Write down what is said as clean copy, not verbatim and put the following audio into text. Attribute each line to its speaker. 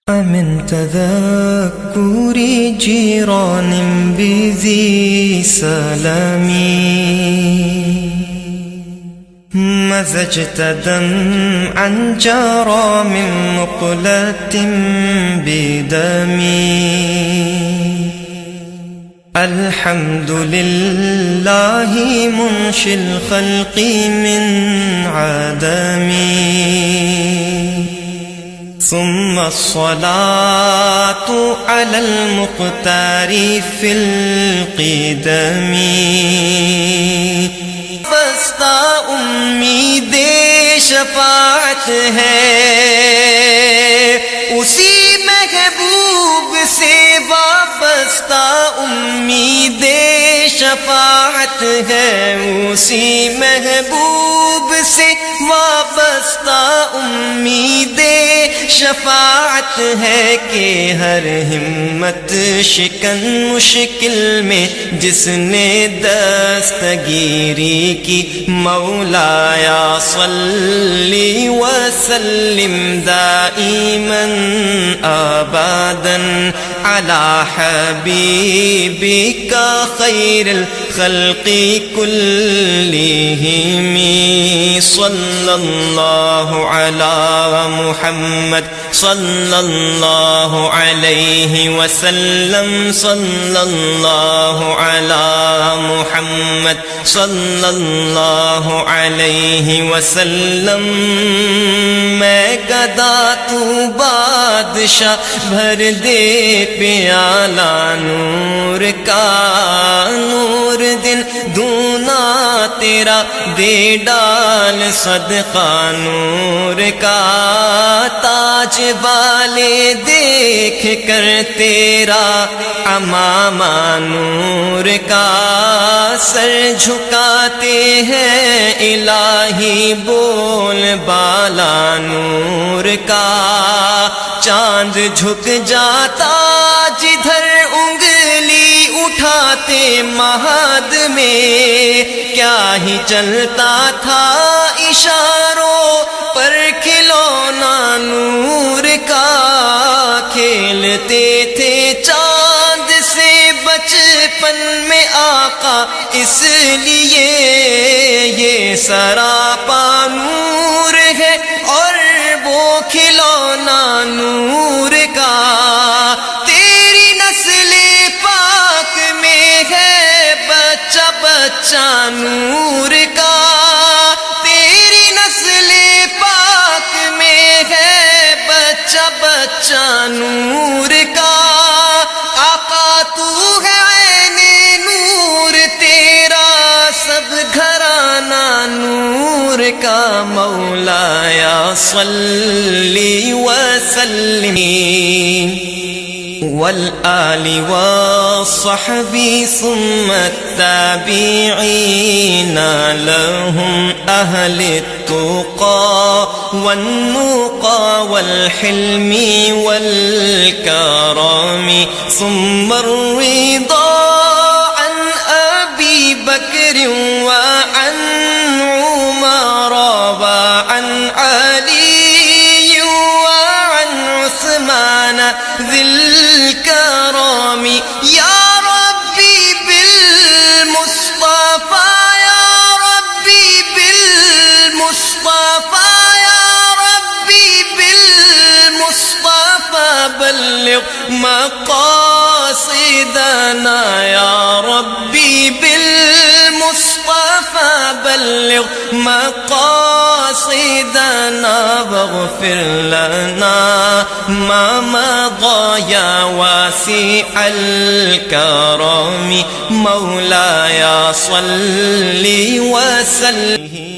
Speaker 1: من تذكر جيران بذي سلامي مزجت دمعا جرى من مقلة بدمي الحمد لله منشي الخلق من عدمي ثم الصلاة على المختار في القدم وابستہ امید شفاعت ہے اسی محبوب سے وابستہ امید شفاعت ہے اسی محبوب سے وابستہ امید شفاعت ہے کہ ہر ہمت شکن مشکل میں جس نے دستگیری کی مولایا صلی وسلم دائما ابدا علی حبیبک خیر الخلق کلہم صلی اللہ علی محمد صلی اللہ علیہ وسلم صلی اللہ علی محمد صلی اللہ علیہ وسلم میں گدا تو بادشاہ بھر دے پیالہ نور کا نور دن دونا تیرا دے ڈال صدقہ نور کا تاج والے دیکھ کر تیرا امامہ نور کا سر جھکاتے ہیں الہی بول بالا نور کا چاند جھک جاتا جدھر انگلی اٹھاتے مہد میں کیا ہی چلتا تھا اشاروں پر کھلونا نور کا کھیلتے تھے چاند سے بچپن میں آقا اس لیے یہ سراپا نور ہے اور وہ کھلونا نور کا تیری نسل پاک میں ہے بچہ بچہ نور کا تیری نسل پاک میں ہے بچہ بچہ نور کا آقا تو ہے عین نور تیرا سب گھرانہ نور کا مولایا صلی وسلم والآل والصحب ثم التابعين لهم أهل التقى والنقى والحلم والكرم ثم الرضا عن أبي بكر وعن عمر وعن علي وعن عثمان ذي الكرم يا ربي بالمصطفى يا ربي بالمصطفى يا ربي بالمصطفى بلغ مقاصدنا يا ربي بالمصطفى بلغ مقاصدنا واغفر لنا ما مضى يا واسع الكرم مولاي صل وسلم